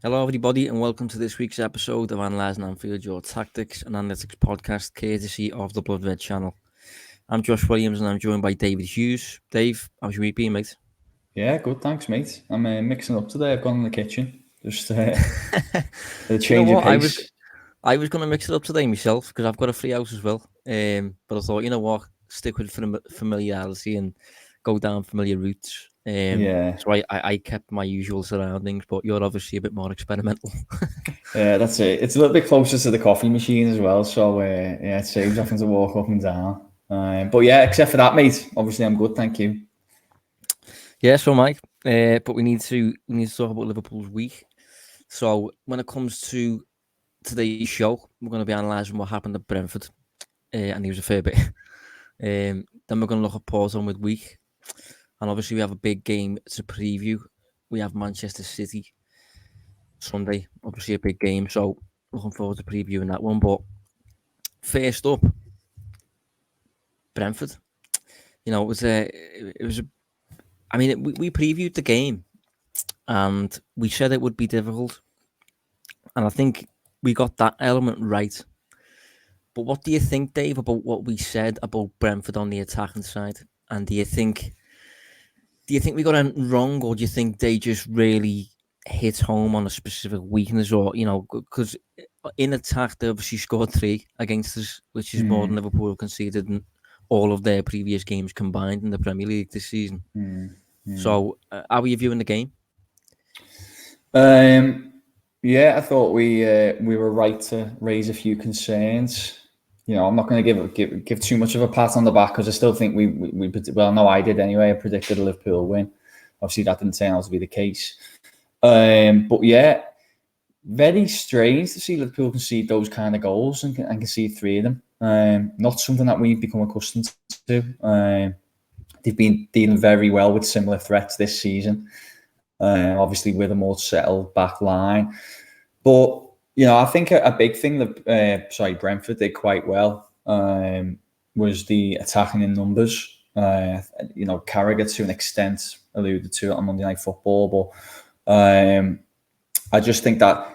Hello, everybody, and welcome to this week's episode of Analysing Anfield, your tactics and analytics podcast, courtesy of the Blood Red channel. I'm Josh Williams, and I'm joined by David Hughes. Dave, how's your week been, mate? Yeah, good, thanks, mate. I'm mixing up today. I've gone in the kitchen, just a You know change of what? pace. I was going to mix it up today myself because I've got a free house as well. But I thought, you know what, stick with familiarity and go down familiar routes. Yeah, So I kept my usual surroundings, but you're obviously a bit more experimental. that's it. It's a little bit closer to the coffee machine as well, so yeah, it saves having to walk up and down. But yeah, except for that, mate. Obviously, I'm good, thank you. Yeah, so Mike, but we need to talk about Liverpool's week. So when it comes to today's show, we're going to be analysing what happened at Brentford, and he was a fair bit. Then we're going to look at Porto midweek, and obviously we have a big game to preview. We have Manchester City Sunday, obviously a big game, so looking forward to previewing that one. But first up, Brentford. You know, we previewed the game, and we said it would be difficult, and I think we got that element right. But what do you think, Dave, about what we said about Brentford on the attacking side? And do you think we got it wrong, or do you think they just really hit home on a specific weakness? Or, you know, because in attack, they obviously scored 3 against us, which is more than Liverpool conceded in all of their previous games combined in the Premier League this season. So, how are you viewing the game? Yeah, I thought we were right to raise a few concerns. You know, I'm not going to give too much of a pat on the back because I still think I did anyway. I predicted a Liverpool win. Obviously, that didn't turn out to be the case. But yeah, very strange to see Liverpool concede those kind of goals and concede 3 of them. Not something that we've become accustomed to. They've been dealing very well with similar threats this season. Obviously, with a more settled back line. But, you know, I think a big thing that Brentford did quite well was the attacking in numbers. You know, Carragher to an extent alluded to it on Monday Night Football, but I just think that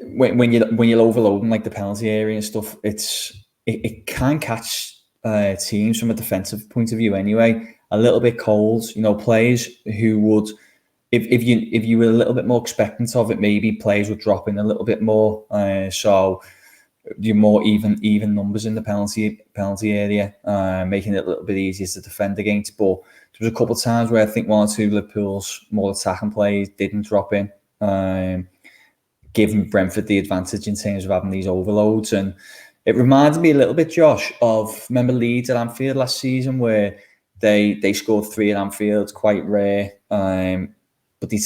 when you're overloading like the penalty area and stuff, it can catch teams from a defensive point of view anyway a little bit cold. You know, players who would. If you were a little bit more expectant of it, maybe players would drop in a little bit more. So you're more even numbers in the penalty area, making it a little bit easier to defend against. But there was a couple of times where I think 1 or 2 Liverpool's more attacking players didn't drop in, giving Brentford the advantage in terms of having these overloads. And it reminded me a little bit, Josh, of remember Leeds at Anfield last season where they scored 3 at Anfield, quite rare. But they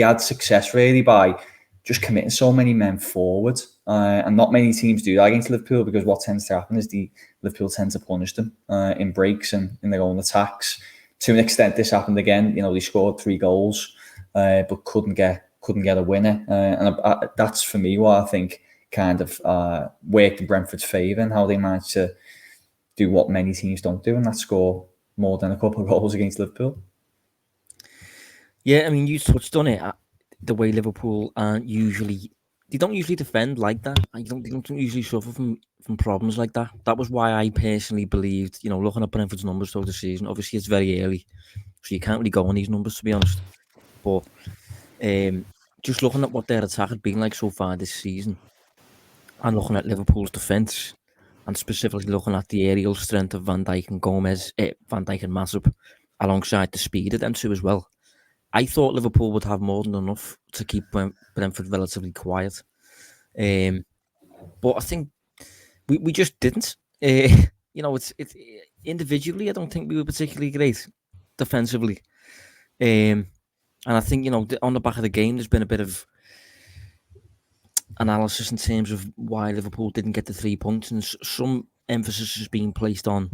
had success really by just committing so many men forward. And not many teams do that against Liverpool because what tends to happen is Liverpool tend to punish them in breaks and in their own attacks. To an extent, this happened again. You know, they scored 3 goals, but couldn't get a winner. And that's for me what I think kind of worked in Brentford's favour and how they managed to do what many teams don't do, and that's score more than a couple of goals against Liverpool. Yeah, I mean, you touched on it. The way Liverpool don't usually defend like that. They don't usually suffer from problems like that. That was why I personally believed, you know, looking at Brentford's numbers throughout the season, obviously it's very early, so you can't really go on these numbers, to be honest. But just looking at what their attack had been like so far this season, and looking at Liverpool's defence, and specifically looking at the aerial strength of Van Dijk and Gomez, Van Dijk and Matip, alongside the speed of them two as well, I thought Liverpool would have more than enough to keep Brentford relatively quiet. But I think we just didn't. You know, it's individually, I don't think we were particularly great defensively. And I think, you know, on the back of the game, there's been a bit of analysis in terms of why Liverpool didn't get the 3 points, and some emphasis is being placed on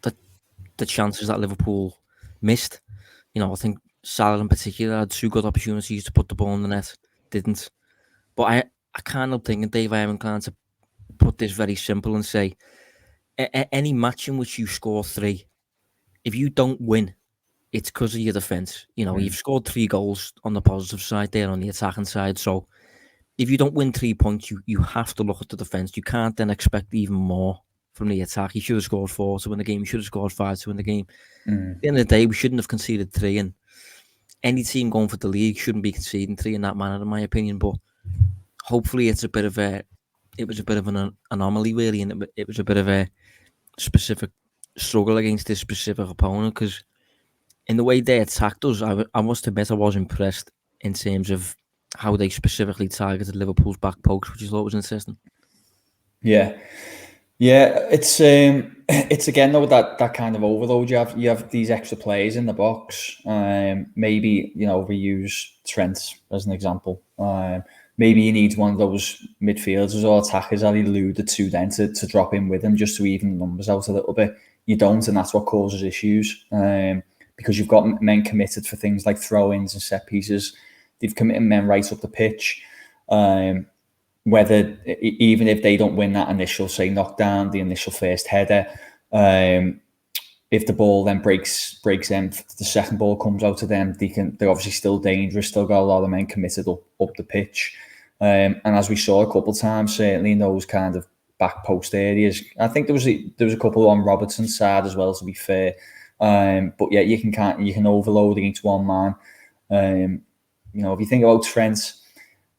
the chances that Liverpool missed. You know, I think Salah in particular had 2 good opportunities to put the ball in the net, didn't. But I can't help thinking, Dave, I am inclined to put this very simple and say, any match in which you score 3, if you don't win, it's because of your defence. You've scored 3 goals on the positive side there, on the attacking side. So if you don't win 3 points, you have to look at the defence. You can't then expect even more from the attack. You should have scored 4 to win the game. You should have scored 5 to win the game. At the end of the day, we shouldn't have conceded 3. And any team going for the league shouldn't be conceding 3 in that manner, in my opinion. But hopefully it was a bit of an anomaly, really, and it was a bit of a specific struggle against this specific opponent, because in the way they attacked us, I must admit I was impressed in terms of how they specifically targeted Liverpool's back post, which is what was interesting. Yeah, it's again though that kind of overload. You have these extra players in the box. Maybe we use Trent as an example. Maybe you need one of those midfielders or attackers that he alluded to then to drop in with him just to even the numbers out a little bit. You don't, and that's what causes issues. Because you've got men committed for things like throw-ins and set pieces. They've committed men right up the pitch. Whether even if they don't win that initial, say, knockdown, the initial first header, if the ball then breaks them, the second ball comes out to them, they're obviously still dangerous, still got a lot of men committed up the pitch. And as we saw a couple of times, certainly in those kind of back post areas, I think there was a couple on Robertson's side as well, to be fair. But yeah, you can overload against one man. If you think about Trent,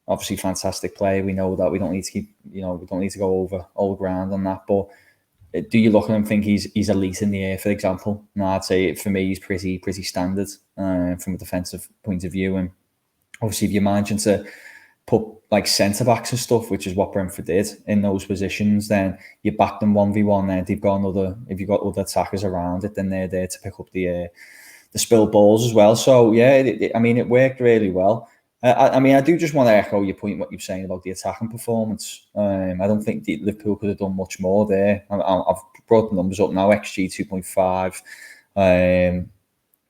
obviously fantastic player. We know that we don't need to we don't need to go over all ground on that. But do you look at him and think he's elite in the air, for example? No, I'd say for me he's pretty standard from a defensive point of view. And obviously, if you're managing to put like centre backs and stuff, which is what Brentford did in those positions, then you back them 1v1. Then if you've got other attackers around it, then they're there to pick up the spilled balls as well. So yeah, it worked really well. I do just want to echo your point, what you're saying about the attacking performance. I don't think Liverpool could have done much more there. I've brought the numbers up now. XG 2.5.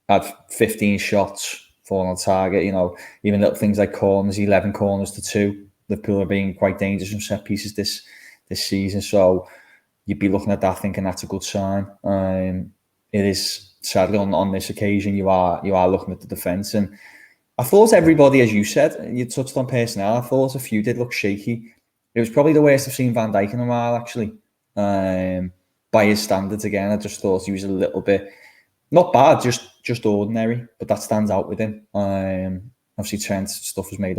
Had 15 shots falling on target. Even little things like corners, 11 corners to 2. Liverpool are being quite dangerous from set pieces this season. So you'd be looking at that thinking that's a good sign. It is, sadly, on this occasion, you are looking at the defence. And I thought everybody, as you said, you touched on personnel, I thought a few did look shaky. It was probably the worst I've seen Van Dijk in a while, actually. By his standards, again, I just thought he was a little bit, not bad, just ordinary, but that stands out with him. Obviously, Trent's stuff was made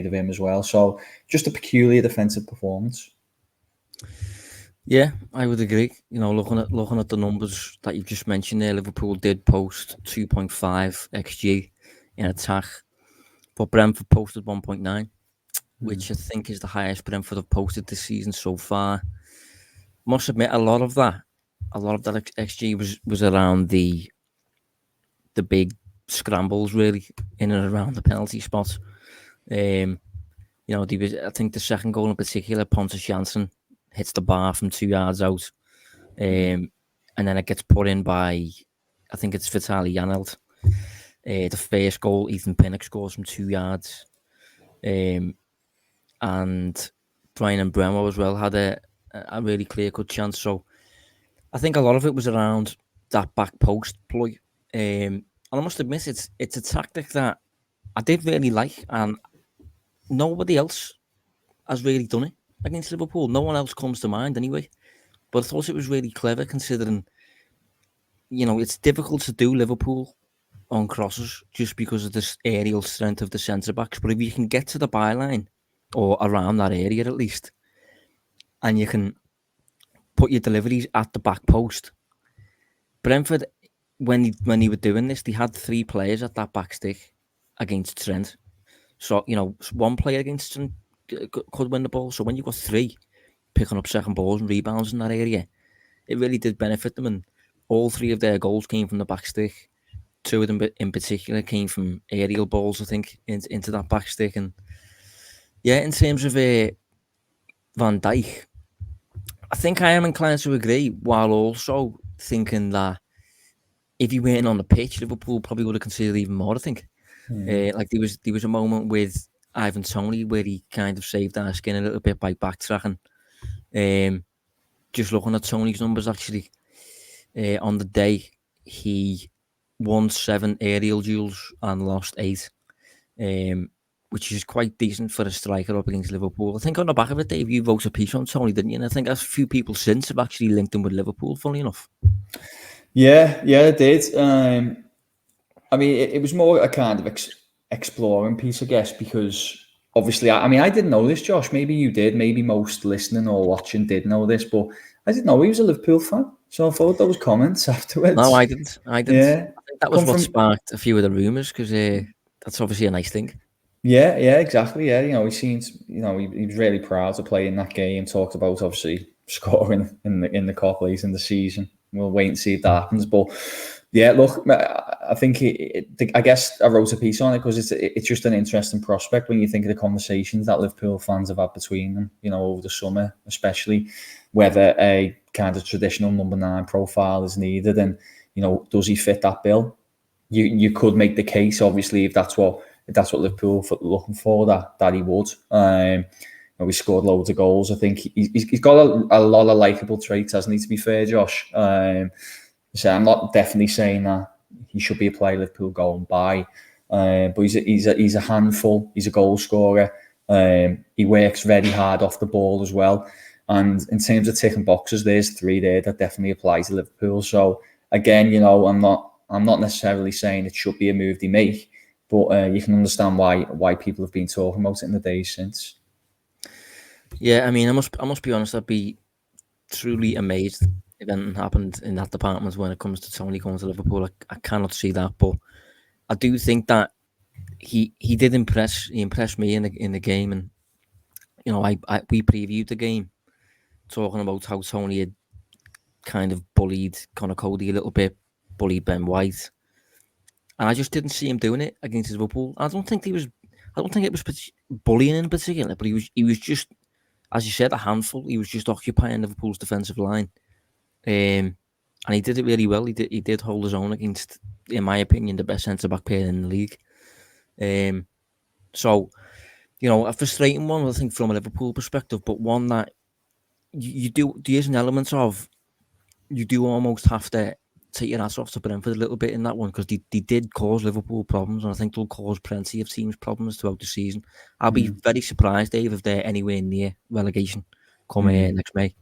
of him as well. So just a peculiar defensive performance. Yeah, I would agree. Looking at the numbers that you've just mentioned there, Liverpool did post 2.5 XG in attack, but Brentford posted 1.9, which I think is the highest Brentford have posted this season so far. Must admit, a lot of that XG was around the big scrambles, really, in and around the penalty spot. I think the second goal in particular, Pontus Jansson hits the bar from 2 yards out, and then it gets put in by, I think it's Vitaly Janelt. The first goal, Ethan Pinnock scores from 2 yards, and Brian Mbeumo as well had a really clear-cut chance. So I think a lot of it was around that back post ploy. And I must admit, it's a tactic that I did really like, and nobody else has really done it against Liverpool. No one else comes to mind anyway. But I thought it was really clever, considering, it's difficult to do Liverpool on crosses just because of this aerial strength of the centre-backs. But if you can get to the byline, or around that area at least, and you can put your deliveries at the back post. Brentford, when they were doing this, they had 3 players at that back stick against Trent. So, one player against Trent could win the ball. So when you've got 3 picking up second balls and rebounds in that area, it really did benefit them. And all 3 of their goals came from the back stick. 2 of them in particular came from aerial balls, I think, into that back stick. And yeah, in terms of Van Dijk, I think I am inclined to agree, while also thinking that if he weren't on the pitch, Liverpool probably would have considered even more, I think. Like there was a moment with Ivan Toney where he kind of saved our skin a little bit by backtracking. Just looking at Toney's numbers, actually, on the day, he won 7 aerial duels and lost 8, which is quite decent for a striker up against Liverpool. I think on the back of it, Dave, you wrote a piece on Toney, didn't you? And I think a few people since have actually linked him with Liverpool, funnily enough. Yeah, I did. I mean, it was more a kind of exploring piece, I guess, because obviously, I didn't know this, Josh. Maybe you did. Maybe most listening or watching did know this, but I didn't know he was a Liverpool fan. So I thought those comments afterwards. No, I didn't. Yeah, I think that was what sparked a few of the rumours, because that's obviously a nice thing. Yeah, exactly. Yeah, he seems, he was really proud to play in that game. Talked about obviously scoring in the cup late in the season. We'll wait and see if that happens. But yeah, look, I think I guess I wrote a piece on it because it's just an interesting prospect when you think of the conversations that Liverpool fans have had between them, over the summer, especially whether a kind of traditional number 9 profile is needed, and does he fit that bill? You could make the case, obviously, if that's what Liverpool are looking for, that he would. We scored loads of goals. I think he's got a lot of likeable traits, hasn't he? To be fair, Josh. So I'm not definitely saying that he should be a player Liverpool go and buy, but he's a handful. He's a goal scorer. He works very hard off the ball as well. And in terms of ticking boxes, there's 3 there that definitely apply to Liverpool. So again, I'm not necessarily saying it should be a move they make, but you can understand why people have been talking about it in the days since. Yeah, I mean, I must be honest. I'd be truly amazed if anything happened in that department when it comes to Toney going to Liverpool. I cannot see that, but I do think that he did impress. He impressed me in the game, and we previewed the game talking about how Toney had kind of bullied Conor Cody a little bit, bullied Ben White, and I just didn't see him doing it against Liverpool. I don't think it was bullying in particular, but he was just, as you said, a handful. He was just occupying Liverpool's defensive line, and he did it really well. He did hold his own against, in my opinion, the best centre back pair in the league. So, a frustrating one, I think, from a Liverpool perspective, but one that there's an element of, you do almost have to take your ass off to Brentford a little bit in that one, because they did cause Liverpool problems, and I think they'll cause plenty of teams problems throughout the season. I'll be very surprised, Dave, if they're anywhere near relegation coming next May.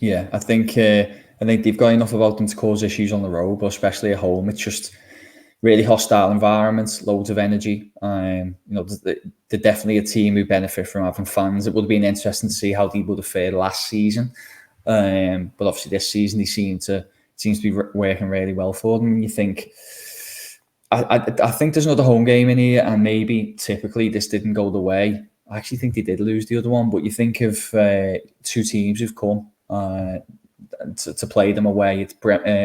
Yeah, I think they've got enough about them to cause issues on the road, but especially at home, it's just really hostile environments, loads of energy. They're definitely a team who benefit from having fans. It would have been interesting to see how they would have fared last season, but obviously this season they seems to be working really well for them. And you think, I think there's another home game in here, and maybe typically this didn't go the way. I actually think they did lose the other one, but you think of 2 teams who've come to play them away. It's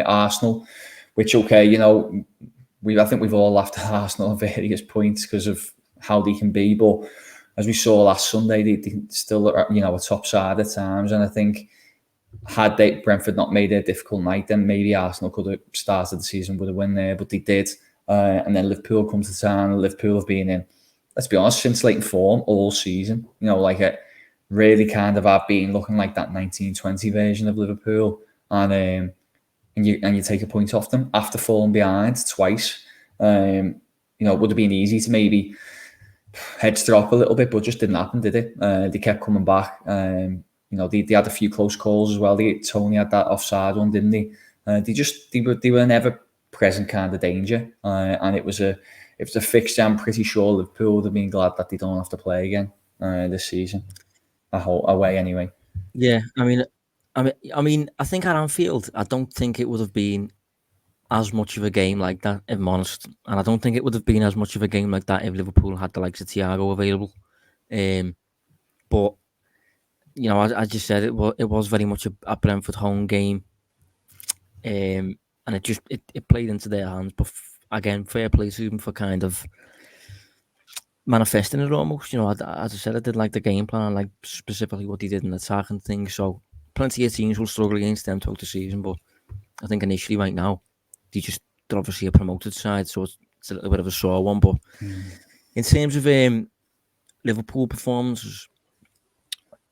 Arsenal, which, okay, I think we've all laughed at Arsenal at various points because of how they can be, but as we saw last Sunday, they still are, a top side at times. And I think had Brentford not made a difficult night, then maybe Arsenal could have started the season with a win there, but they did. And then Liverpool comes to town, and Liverpool have been in, let's be honest, scintillating form all season. Really kind of have been looking like that 1920 version of Liverpool, and you take a point off them after falling behind twice. It would have been easy to maybe heads drop a little bit, but it just didn't happen, did it? They kept coming back. They had a few close calls as well. Toney had that offside one, didn't they? They were never present kind of danger, and it was a fixture. I'm pretty sure Liverpool would have been glad that they don't have to play again this season. Away anyway. Yeah, I mean, I think at Anfield, I don't think it would have been as much of a game like that, if I'm honest. And I don't think it would have been as much of a game like that if Liverpool had the likes of Thiago available. But as you said, it was very much a Brentford home game, and it played into their hands. But again, fair play to them for kind of manifesting it almost. As I said, I did like the game plan, like specifically what he did in the attack and things. So plenty of teams will struggle against them throughout the season, but I think initially right now they're obviously a promoted side, so it's a little bit of a sore one. But in terms of Liverpool performances,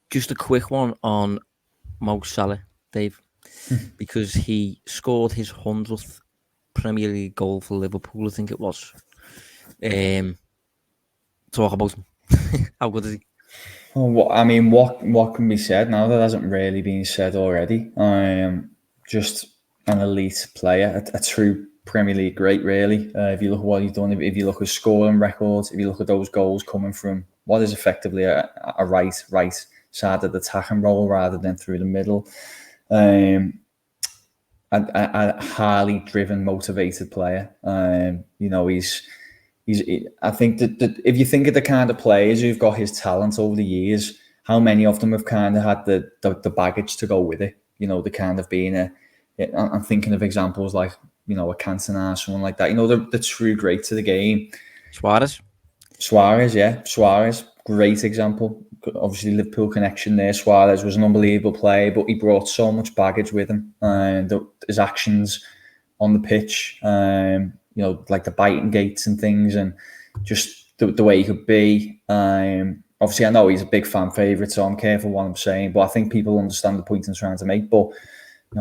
just a quick one on Mo Salah, Dave, because he scored his 100th Premier League goal for Liverpool, I think it was. Talk about him. How good is he? Well, what can be said now that hasn't really been said already? Just an elite player, a true Premier League great, really. If you look at what he's done, if you look at scoring records, if you look at those goals coming from what is effectively a right side of the attacking role rather than through the middle, a highly driven, motivated player. I think that if you think of the kind of players who've got his talent over the years, how many of them have kind of had the baggage to go with it? The kind of being I'm thinking of examples like, a Cantona, someone like that. The true greats of the game. Suarez, great example. Obviously, Liverpool connection there. Suarez was an unbelievable player, but he brought so much baggage with him, and his actions on the pitch. Like the biting gates and things, and just the way he could be. Obviously, I know he's a big fan favourite, so I'm careful what I'm saying, but I think people understand the point I'm trying to make. But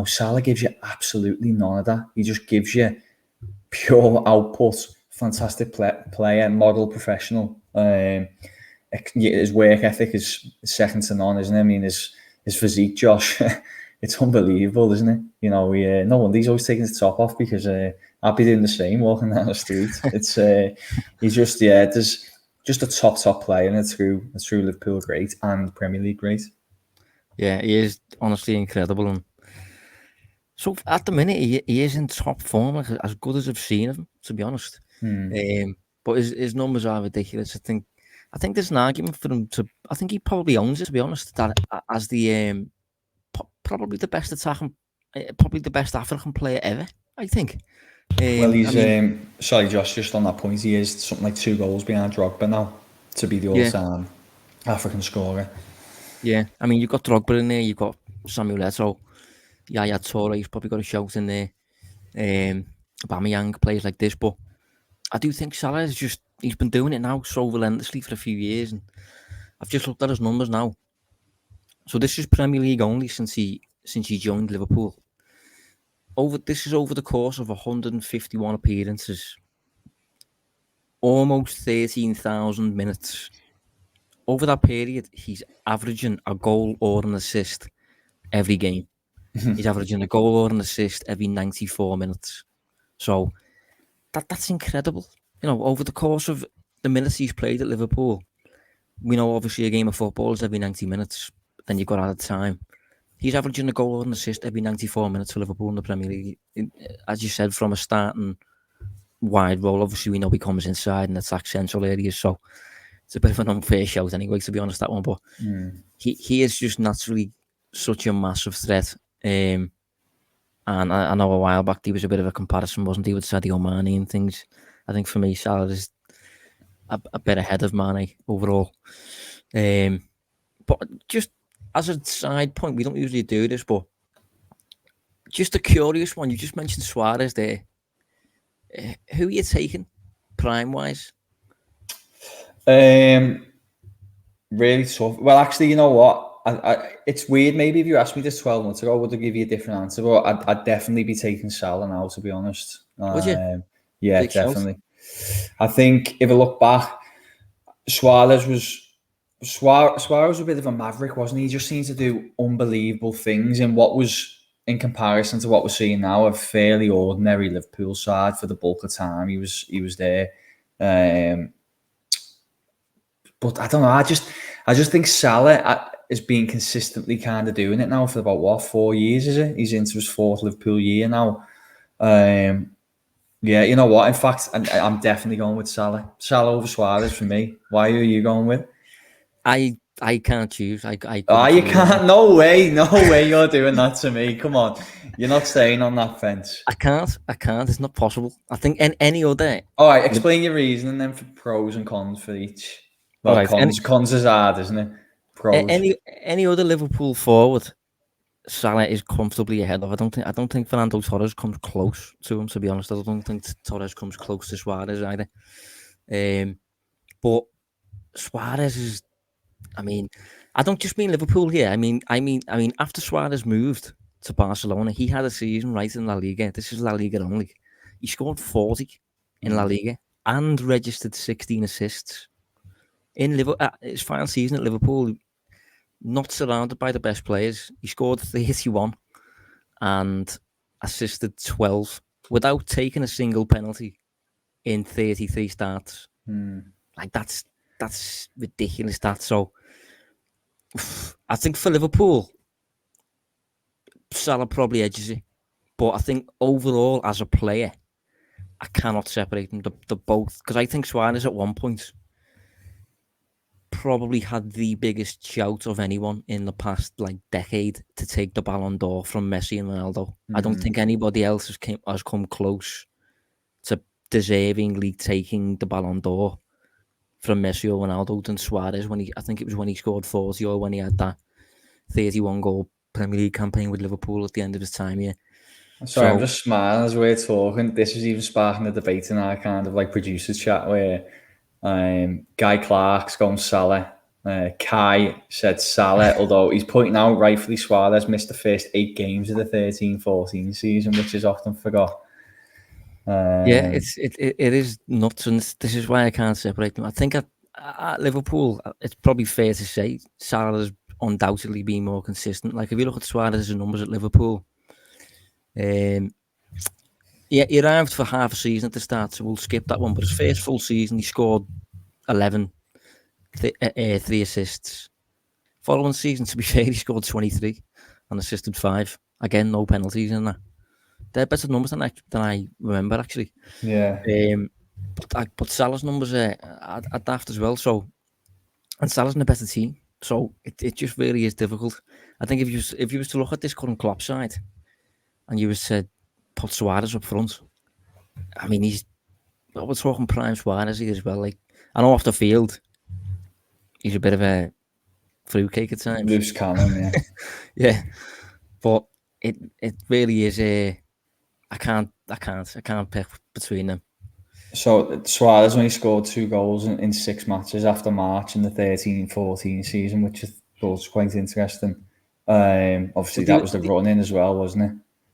Salah gives you absolutely none of that. He just gives you pure output, fantastic player, model professional. His work ethic is second to none, isn't it? I mean, his physique, Josh, it's unbelievable, isn't it? No wonder he's always taking his top off, because I'd be doing the same walking down the street. It's he's just there's just a top player and a true Liverpool great and Premier League great. Yeah, he is honestly incredible. And so at the minute, he is in top form, like, as good as I've seen of him, to be honest. But his numbers are ridiculous. I think there's an argument for him to. I think he probably owns it, to be honest, that as the probably the best attacking, probably the best African player ever, I think. Well, he's sorry, Josh, just on that point, he is something like 2 goals behind Drogba now to be the all-time African scorer. Yeah, I mean, you've got Drogba in there, you've got Samuel Eto'o, Yaya Toure, he's probably got a shout in there. Aubameyang plays like this, but I do think Salah he's been doing it now so relentlessly for a few years, and I've just looked at his numbers now. So this is Premier League only since he joined Liverpool. This is over the course of 151 appearances, almost 13,000 minutes. Over that period, he's averaging a goal or an assist every game. He's averaging a goal or an assist every 94 minutes. So that's incredible. Over the course of the minutes he's played at Liverpool, we know obviously a game of football is every 90 minutes. Then you've got added time. He's averaging a goal or an assist every 94 minutes for Liverpool in the Premier League. As you said, from a starting wide role, obviously we know he comes inside and attacks central areas, so it's a bit of an unfair shout anyway, to be honest, that one. But he is just naturally such a massive threat. And I know a while back there was a bit of a comparison, wasn't he, with Sadio Mane and things. I think for me, Salah is a bit ahead of Mane overall. But just as a side point, we don't usually do this, but just a curious one. You just mentioned Suarez there. Who are you taking, prime-wise? Really tough. Well, actually, you know what? It's weird. Maybe if you asked me this 12 months ago, I would have given you a different answer. But I'd definitely be taking Salah now, to be honest. Would you? Yeah, definitely. I think if I look back, Suarez was a bit of a maverick, wasn't he? He just seemed to do unbelievable things in what was, in comparison to what we're seeing now, a fairly ordinary Liverpool side for the bulk of time. He was there. But I don't know. I just think Salah is being consistently kind of doing it now for about 4 years, is it? He's into his 4th Liverpool year now. Yeah, you know what? In fact, I'm definitely going with Salah. Salah over Suarez for me. Why are you going with? I can't choose. You can't. No way you're doing that to me. Come on. You're not staying on that fence. I can't. It's not possible. I think any other... All right, explain your reasoning then for pros and cons for each. Well, right, cons is hard, isn't it? Pros. Any other Liverpool forward, Salah is comfortably ahead of. I don't think Fernando Torres comes close to him, to be honest. I don't think Torres comes close to Suarez either. But Suarez is... I mean, I don't just mean Liverpool here. I mean, after Suarez moved to Barcelona, he had a season right in La Liga. This is La Liga only. He scored 40 in La Liga and registered 16 assists. In his final season at Liverpool, not surrounded by the best players, he scored 31 and assisted 12 without taking a single penalty in 33 starts. Like that's ridiculous. So I think for Liverpool, Salah probably edges it, but I think overall as a player, I cannot separate them. The both, because I think Suarez at one point probably had the biggest shout of anyone in the past decade to take the Ballon d'Or from Messi and Ronaldo. I don't think anybody else has come close to deservingly taking the Ballon d'Or from Messi or Ronaldo than Suarez I think it was when he scored 40 or when he had that 31 goal Premier League campaign with Liverpool at the end of his time here. Sorry, I'm just smiling as we're talking. This is even sparking a debate in our kind of producers chat where Guy Clark's going Salah. Kai said Salah, although he's pointing out rightfully Suarez missed the first 8 games of the 13-14 season, which is often forgot. It is nuts, and this is why I can't separate them. I think at Liverpool, it's probably fair to say Salah has undoubtedly been more consistent. Like if you look at Suarez's numbers at Liverpool, he arrived for half a season at the start, so we'll skip that one. But his first full season, he scored 11, 3 assists. Following season, to be fair, he scored 23 and assisted 5. Again, no penalties in that. They're better numbers than I remember, actually. Yeah. But Salah's numbers are daft as well. So, and Salah's in a better team. So it just really is difficult. I think if you was to look at this current Klopp side, and you was to put Suarez up front, I mean we're talking prime Suarez here as well. Like I know off the field, he's a bit of a fruitcake at times. Loose cannon, yeah. Yeah, but it really is I can't pick between them. So Suarez only scored 2 goals in 6 matches after March in the 13-14 season, which was quite interesting. Obviously, that was the run-in as well, wasn't it?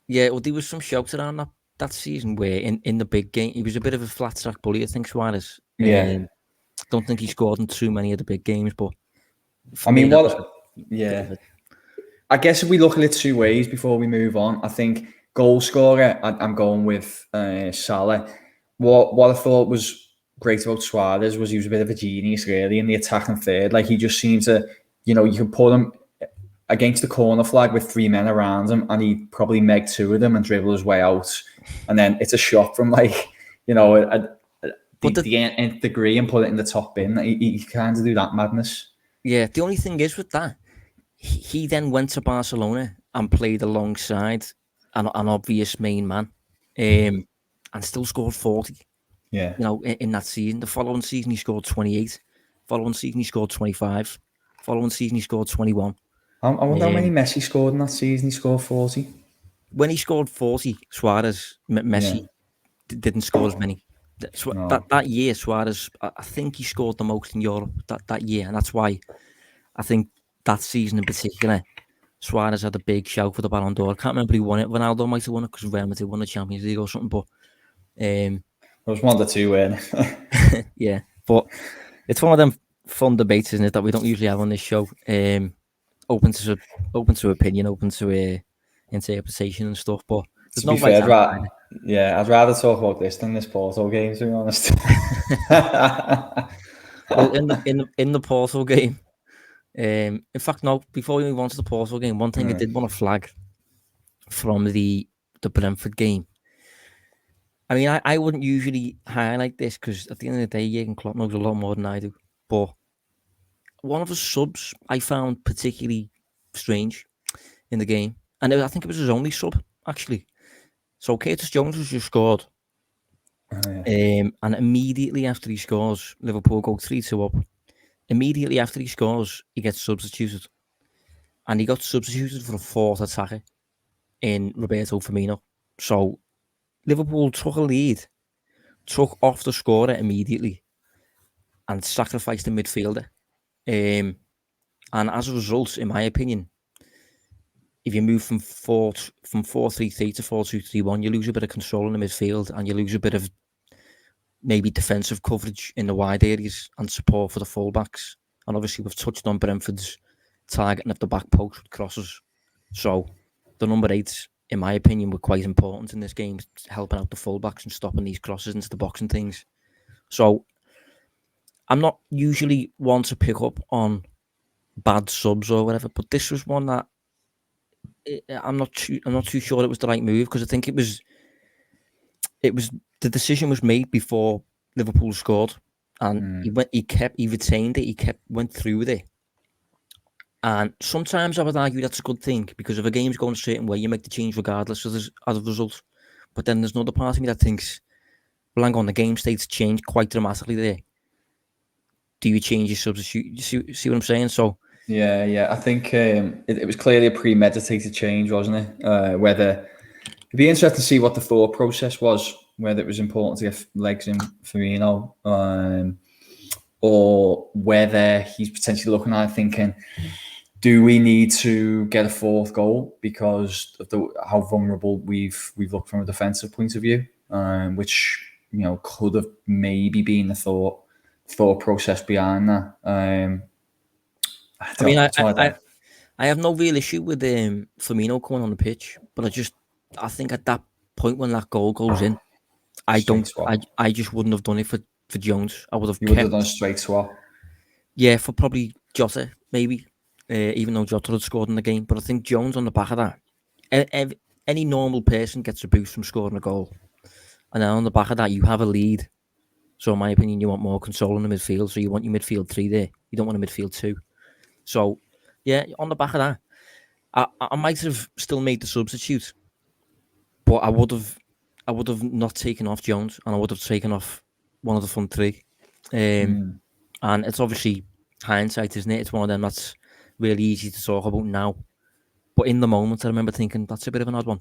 Yeah, well, there was some shouts around that season where in the big game, he was a bit of a flat-track bully, I think, Suarez. Yeah. Don't think he scored in too many of the big games, but... I mean, I guess if we look at it 2 ways before we move on, I think goal scorer, I'm going with Salah. What I thought was great about Suarez was he was a bit of a genius, really, in the attacking third. Like, he just seemed to, you could put him against the corner flag with 3 men around him, and he'd probably meg 2 of them and dribble his way out. And then it's a shot from, the nth degree and put it in the top bin. He kind of do that madness. Yeah, the only thing is with that, he then went to Barcelona and played alongside an obvious main man, and still scored 40. Yeah. In that season. The following season, he scored 28. Following season, he scored 25. Following season, he scored 21. I wonder how many Messi scored in that season. He scored 40. When he scored 40, Messi didn't score as many. That year, Suarez, I think he scored the most in Europe that year, and that's why I think that season in particular, Suarez had a big shout for the Ballon d'Or. I can't remember who won it. Ronaldo might have won it because Real Madrid won the Champions League or something, but it was one of the 2 win. Yeah, but it's one of them fun debates, isn't it, that we don't usually have on this show. Open to opinion, open to interpretation and stuff. But there's no right answer. I'd rather talk about this than this Porto game, to be honest. Well, in the Porto game, in fact, no. Before we move on to the Porto game, one thing I did want to flag from the Brentford game. I mean, I wouldn't usually highlight this because at the end of the day, Jurgen Klopp knows a lot more than I do. But one of the subs I found particularly strange in the game, and I think it was his only sub, actually. So Curtis Jones was just scored. And immediately after he scores, Liverpool go 3-2 up. Immediately after he scores, he gets substituted. And he got substituted for a 4th attacker in Roberto Firmino. So Liverpool took a lead, took off the scorer immediately, and sacrificed the midfielder. And as a result, in my opinion, if you move from 4-3-3 to 4-2-3-1, you lose a bit of control in the midfield, and you lose a bit of maybe defensive coverage in the wide areas and support for the fullbacks. And obviously, we've touched on Brentford's targeting of the back post with crosses. So the number 8s, in my opinion, were quite important in this game, helping out the fullbacks and stopping these crosses into the box and things. So I'm not usually one to pick up on bad subs or whatever, but this was one that I'm not too sure it was the right move, because I think it was the decision was made before Liverpool scored, and he retained it, went through with it. And sometimes I would argue that's a good thing, because if a game's going a certain way, you make the change regardless of the result. But then there's another part of me that thinks, well, hang on, the game state's changed quite dramatically there. Do you change your substitute? You see what I'm saying? So yeah, I think it was clearly a premeditated change, wasn't it? Whether it'd be interesting to see what the thought process was, whether it was important to get legs in Firmino, or whether he's potentially looking at it thinking, do we need to get a fourth goal because of how vulnerable we've looked from a defensive point of view, which could have maybe been the thought process behind that. I have no real issue with Firmino coming on the pitch, but I think at that point when that goal goes in, I just wouldn't have done it for Jones. I would have. You would have done a straight swap. Yeah, for probably Jota maybe, even though Jota had scored in the game. But I think Jones on the back of that, any normal person gets a boost from scoring a goal, and then on the back of that you have a lead. So in my opinion, you want more control in the midfield. So you want your midfield 3 there. You don't want a midfield 2. So yeah, on the back of that, I might have still made the substitute, but I would have not taken off Jones, and I would have taken off one of the front 3. And it's obviously hindsight, isn't it? It's one of them that's really easy to talk about now, but in the moment, I remember thinking that's a bit of an odd one.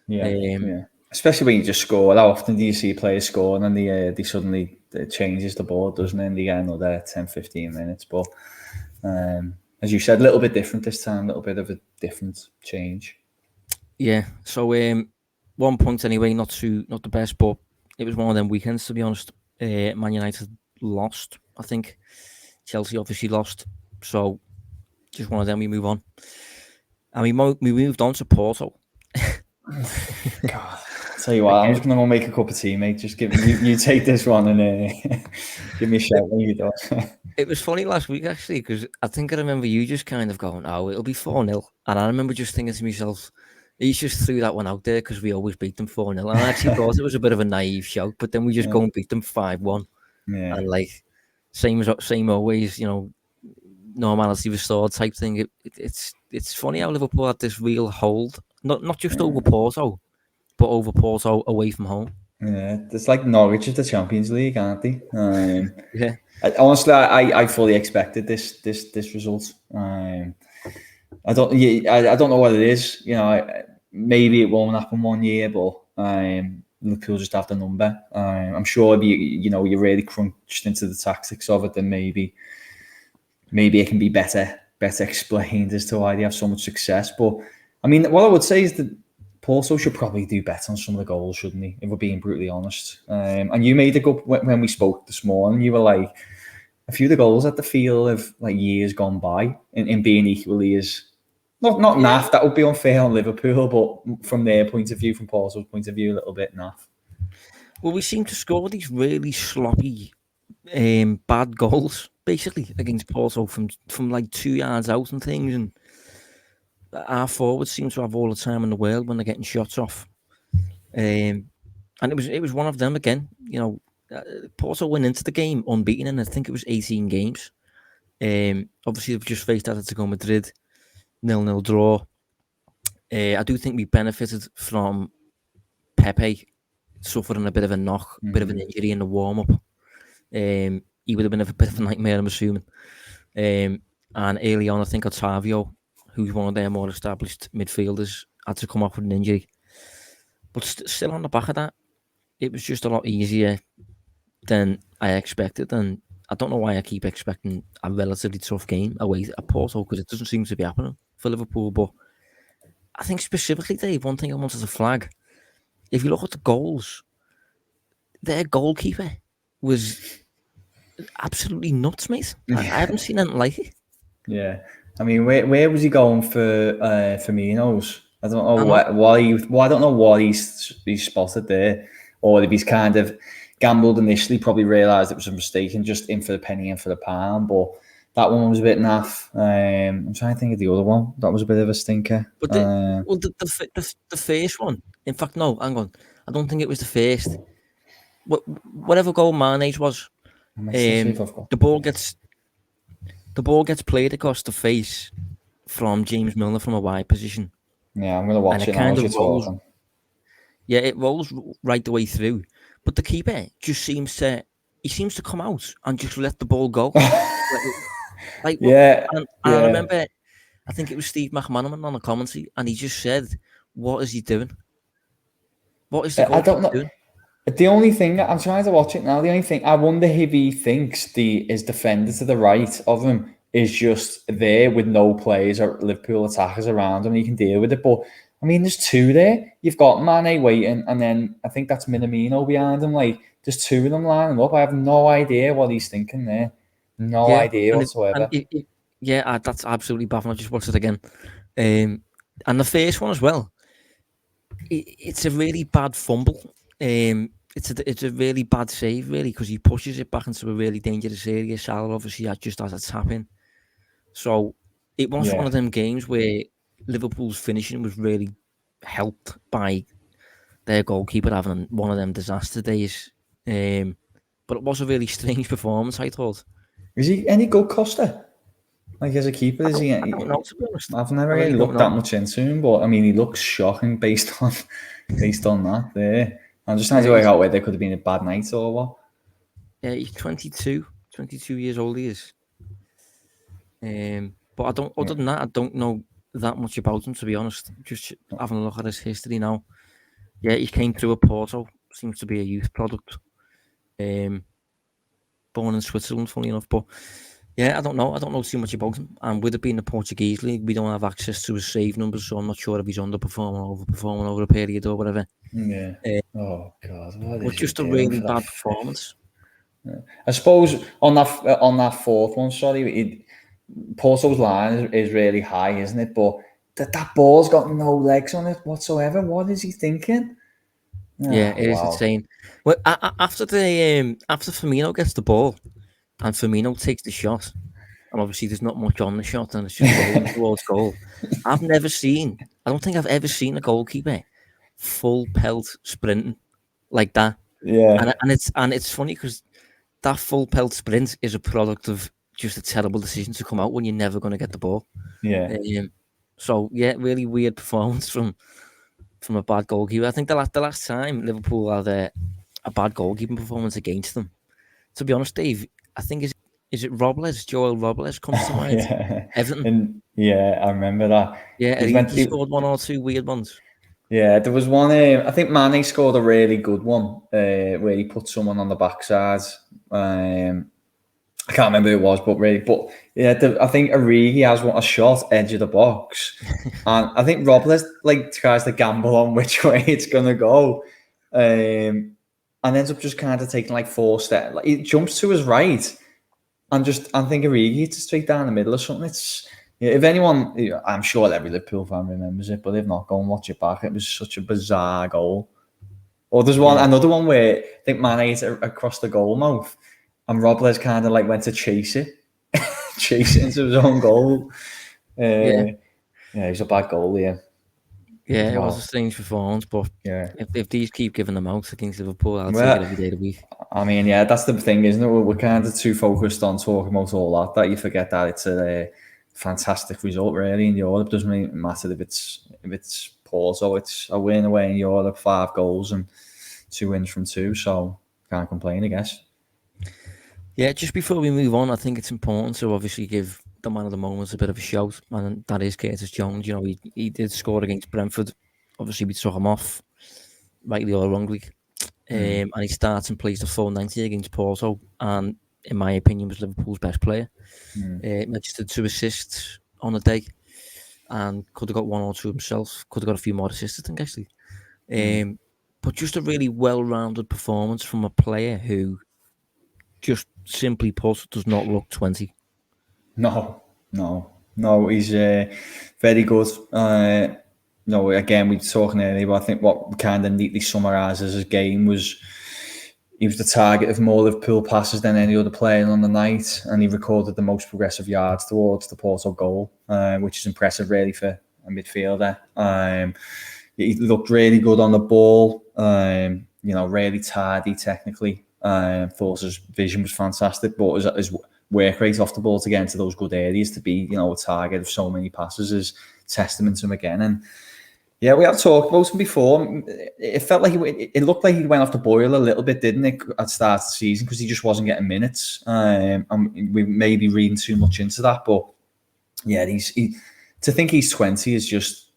Yeah. Especially when you just score. How often do you see players score and then they suddenly changes the board, doesn't it? And they get another 10-15 minutes. But as you said, a little bit different this time, a little bit of a different change. Yeah. So 1 point anyway, not the best, but it was one of them weekends, to be honest. Man United lost, I think. Chelsea obviously lost. So just one of them, we move on. And we moved on to Porto. God, I'll tell you what, I'm just going to go make a cup of tea, mate. Just give you take this one and give me a shout when you're done. It was funny last week, actually, because I think I remember you just kind of going, oh, it'll be 4-0. And I remember just thinking to myself, he's just threw that one out there because we always beat them 4-0. And I actually thought it was a bit of a naive shout, but then we just go and beat them 5-1. Yeah. And like, same always, normality restored type thing. It's funny how Liverpool had this real hold, not just over Porto, but over Porto away from home. Yeah, it's like Norwich of the Champions League, aren't they? Yeah. Honestly, I fully expected this result. I don't know what it is. Maybe it won't happen one year, but Liverpool just have the number. I'm sure you're really crunched into the tactics of it, then maybe it can be better explained as to why they have so much success. But I mean, what I would say is that Porto should probably do better on some of the goals, shouldn't he? If we're being brutally honest. And you made a good when we spoke this morning. You were like, a few of the goals at the feel of like years gone by, in being equally as not naff. That would be unfair on Liverpool, but from their point of view, from Porto's point of view, a little bit naff. Well, we seem to score these really sloppy, bad goals basically against Porto from like 2 yards out and things, and our forwards seem to have all the time in the world when they're getting shots off. And it was one of them again. Porto went into the game unbeaten, and I think it was 18 games. Obviously, they've just faced Atletico Madrid, 0-0 draw. I do think we benefited from Pepe suffering a bit of a knock, bit of an injury in the warm-up. He would have been a bit of a nightmare, I'm assuming. And early on, I think Otavio, who's one of their more established midfielders, had to come off with an injury. But still on the back of that, it was just a lot easier than I expected. And I don't know why I keep expecting a relatively tough game away at Porto, because it doesn't seem to be happening for Liverpool. But I think specifically, Dave, one thing I wanted to flag, if you look at the goals, their goalkeeper was absolutely nuts, mate. I haven't seen anything like it. Yeah, I mean, where was he going for Firmino's? I don't know I I don't know what he's spotted there, or if he's kind of gambled initially, probably realised it was a mistake and just in for the penny, in for the pound. But that one was a bit naff. I'm trying to think of the other one. That was a bit of a stinker. But the first one, in fact, no, hang on. I don't think it was the first. Whatever goal Mane's was, the ball gets played across the face from James Milner from a wide position. Yeah, I'm gonna watch it now as you're talking. Yeah, it rolls right the way through, but the keeper just seems to come out and just let the ball go. Yeah, I remember, I think it was Steve McManaman on the commentary, and he just said, "What is he doing? What is the goalkeeper doing?" The only thing I'm trying to watch it now. The only thing I wonder if he thinks his defender to the right of him is just there with no players or Liverpool attackers around him, and he can deal with it. But I mean, there's two there. You've got Mane waiting, and then I think that's Minamino behind him. Like, there's two of them lining up. I have no idea what he's thinking there. No idea whatsoever. That's absolutely baffling. I just watched it again, and the first one as well. It's a really bad fumble. It's a really bad save, really, because he pushes it back into a really dangerous area. Salah obviously just as it's happening. So it was one of them games where Liverpool's finishing was really helped by their goalkeeper having one of them disaster days. But it was a really strange performance, I thought. Is he any good, Costa? Like, as a keeper, is he? I don't know, to be honest. I've never really looked that much into him, but I mean, he looks shocking based on that there. I'm just trying to work out whether there could have been a bad night or what. Yeah, he's 22 years old. He is. But other than that, I don't know that much about him, to be honest. Just having a look at his history now. Yeah, he came through a Porto. Seems to be a youth product. Born in Switzerland, funny enough. But yeah, I don't know too much about him. And with it being the Portuguese league, we don't have access to his save numbers, so I'm not sure if he's underperforming or overperforming over a period or whatever. Yeah. Oh God, what is just a really bad performance. Yeah. I suppose on that fourth one, Porto's line is really high, isn't it? But that ball's got no legs on it whatsoever. What is he thinking? Yeah, it is insane. Well, after Firmino gets the ball and Firmino takes the shot, and obviously there's not much on the shot and it's just rolling towards goal. I don't think I've ever seen a goalkeeper full pelt sprinting like that. Yeah, and it's funny because that full pelt sprint is a product of just a terrible decision to come out when you're never going to get the ball. Yeah. So yeah, really weird performance from a bad goalkeeper. I think the last time Liverpool had a bad goalkeeping performance against them, to be honest, Dave, I think is it Joel Robles comes to mind. Yeah. Everton. I remember that. Yeah, he scored one or two weird ones. Yeah, there was one. I think Mane scored a really good one where he put someone on the backside. I can't remember who it was, but yeah, I think Origi has a shot edge of the box, and I think Robles tries to gamble on which way it's gonna go, and ends up just kind of taking 4 steps. He jumps to his right, and I think Origi hits straight down the middle or something. If anyone, I'm sure every Liverpool fan remembers it, but if not, go and watch it back. It was such a bizarre goal. Or there's another one where I think Mane hit it across the goal mouth. And Robles kind of went to chase it into his own goal. He's a bad goal, yeah. Yeah, it was a strange performance, but if these keep giving them out against Liverpool, I'll take it every day of the week. I mean, yeah, that's the thing, isn't it? We're kind of too focused on talking about all that you forget that it's a fantastic result, really, in Europe. It doesn't really matter if it's Porto. It's a win away in Europe, 5 goals and 2 wins from 2, so can't complain, I guess. Yeah, just before we move on, I think it's important to obviously give the man of the moment a bit of a shout, and that is Curtis Jones. He did score against Brentford. Obviously, we took him off, rightly or wrongly, and he starts and plays the full 90 against Porto, and in my opinion, was Liverpool's best player. Registered 2 assists on the day. and could have got 1 or 2 himself. Could have got a few more assists, I think, actually. But just a really well-rounded performance from a player who, just simply put, does not look 20. No. He's very good. Again, we were talking earlier, but I think what kind of neatly summarises his game was he was the target of more Liverpool passes than any other player on the night, and he recorded the most progressive yards towards the Porto goal, which is impressive, really, for a midfielder. He looked really good on the ball. Really tardy technically. Thought his vision was fantastic, but his work rate off the ball to get into those good areas to be, a target of so many passes is testament to him again. And yeah, we have talked about him before. It felt like it looked like he went off the boil a little bit, didn't it, at the start of the season, because he just wasn't getting minutes. And we may be reading too much into that, but yeah, to think he's 20 is just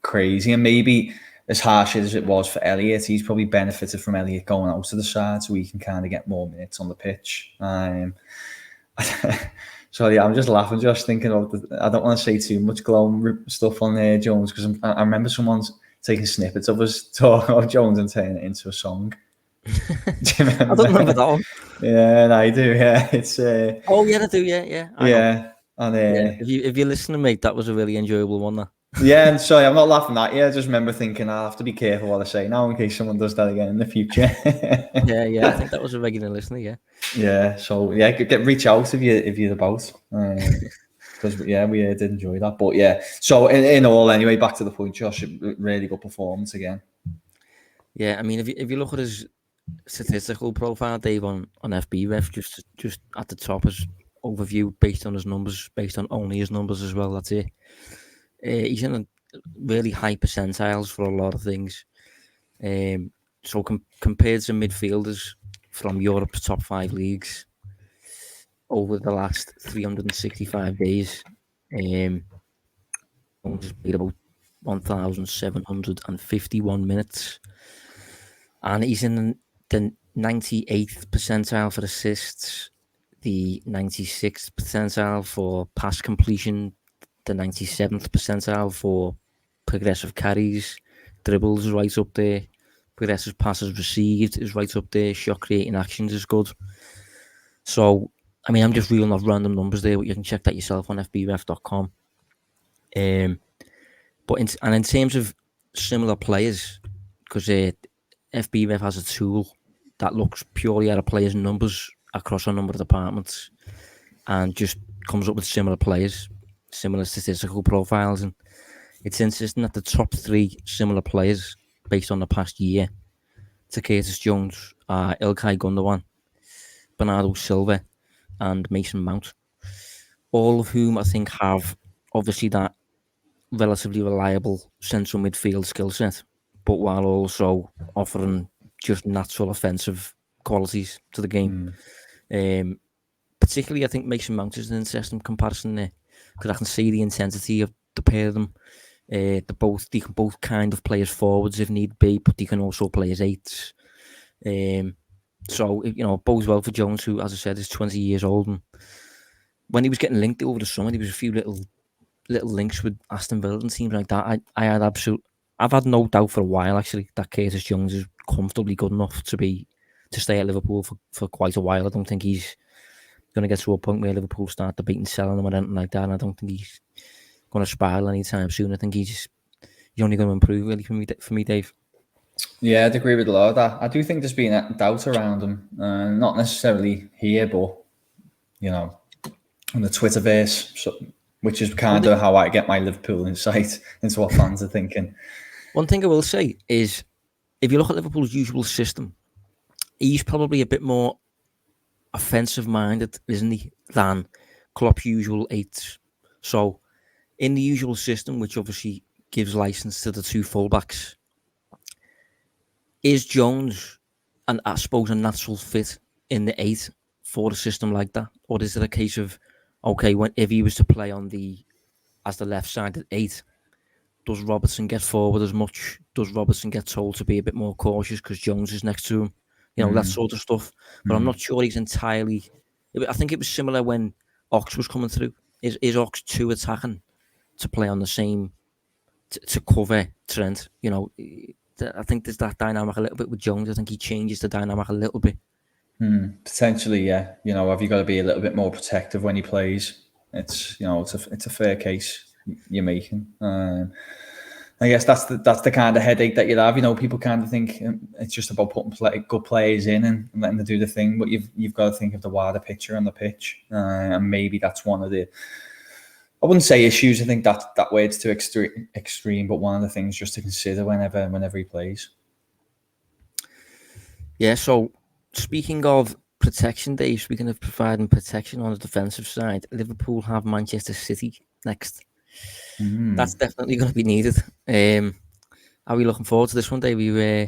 crazy. And maybe as harsh as it was for Elliott, he's probably benefited from Elliott going out to the side so he can kind of get more minutes on the pitch. So yeah, I'm just laughing, just thinking of I don't want to say too much glowing stuff on there, Jones, because I remember someone's taking snippets of us talking about Jones and turning it into a song. I don't remember that one. Yeah, I do. Yeah, it's. Oh yeah, I do. Yeah. And if you're listening, mate, that was a really enjoyable one. That. Yeah, and sorry, I'm not laughing at you. I just remember thinking I have to be careful what I say now in case someone does that again in the future. yeah, I think that was a regular listener. Yeah. So yeah, reach out if you're about, because we did enjoy that. But yeah, so in all, anyway, back to the point, Josh, really good performance again. Yeah, I mean, if you look at his statistical profile, Dave, on FBref, just at the top as overview based on his numbers, based on only his numbers as well. That's it. He's in a really high percentiles for a lot of things. So compared to midfielders from Europe's top 5 leagues over the last 365 days, he's played about 1,751 minutes, and he's in the 98th percentile for assists, the 96th percentile for pass completion, the 97th percentile for progressive carries, dribbles is right up there, progressive passes received is right up there, shot creating actions is good. So, I mean, I'm just reeling off random numbers there, but you can check that yourself on fbref.com. But in terms of similar players, because FBref has a tool that looks purely at a player's numbers across a number of departments and just comes up with similar players, similar statistical profiles, and it's insisting that the top 3 similar players based on the past year to Curtis Jones are Ilkay Gundogan, Bernardo Silva, and Mason Mount, all of whom I think have obviously that relatively reliable central midfield skill set, but while also offering just natural offensive qualities to the game. Particularly, I think Mason Mount is an interesting comparison there, because I can see the intensity of the pair of them. They can both kind of play as forwards if need be, but they can also play as 8s. So it bodes well for Jones, who, as I said, is 20 years old. And when he was getting linked over the summer, there was a few little links with Aston Villa and teams like that. I've had no doubt for a while actually that Curtis Jones is comfortably good enough to stay at Liverpool for quite a while. I don't think he's going to get to a point where Liverpool start debating selling him or anything like that. And I don't think he's going to spiral anytime soon. I think he's only going to improve really for me, Dave. Yeah, I'd agree with a lot of that. I do think there's been a doubt around him, not necessarily here, but on the Twitterverse, which is kind of how I get my Liverpool insight into what fans are thinking. One thing I will say is, if you look at Liverpool's usual system, he's probably a bit more offensive-minded, isn't he, than Klopp's usual 8s. So, in the usual system, which obviously gives license to the 2 fullbacks, is Jones, and I suppose, a natural fit in the 8 for a system like that? Or is it a case of, okay, if he was to play as the left side at 8, does Robertson get forward as much? Does Robertson get told to be a bit more cautious because Jones is next to him? That sort of stuff. But I'm not sure he's entirely... I think it was similar when Ox was coming through. Is Ox too attacking to play on the same to cover Trent. You know, I think there's that dynamic a little bit with Jones. I think he changes the dynamic a little bit. Potentially, yeah. You know, have you got to be a little bit more protective when he plays? It's it's a fair case you're making. I guess that's the kind of headache that you'd have. You know, people kind of think it's just about putting good players in and letting them do the thing, but you've got to think of the wider picture on the pitch, and maybe that's one of the. I wouldn't say issues. I think that word's too extreme, but one of the things just to consider whenever he plays. Yeah. So speaking of protection, Dave, speaking of providing protection on the defensive side, Liverpool have Manchester City next. That's definitely going to be needed. Are we looking forward to this one, Dave? We were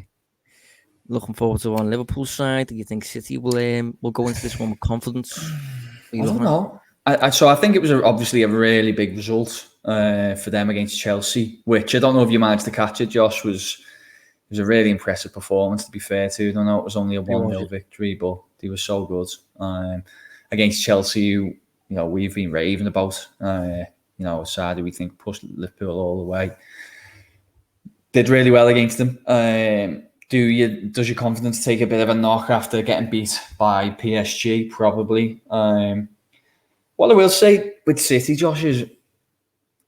looking forward to on Liverpool's side. Do you think City will go into this one with confidence? I don't know. So I think it was obviously a really big result for them against Chelsea, which I don't know if you managed to catch it, Josh. It was a really impressive performance, to be fair to. I don't know, it was only a 1-0 victory, but they were so good against Chelsea, who, you know, we've been raving about. You know, a side we think pushed Liverpool all the way. Did really well against them. Does your confidence take a bit of a knock after getting beat by PSG? Probably. What I will say with City, Josh, is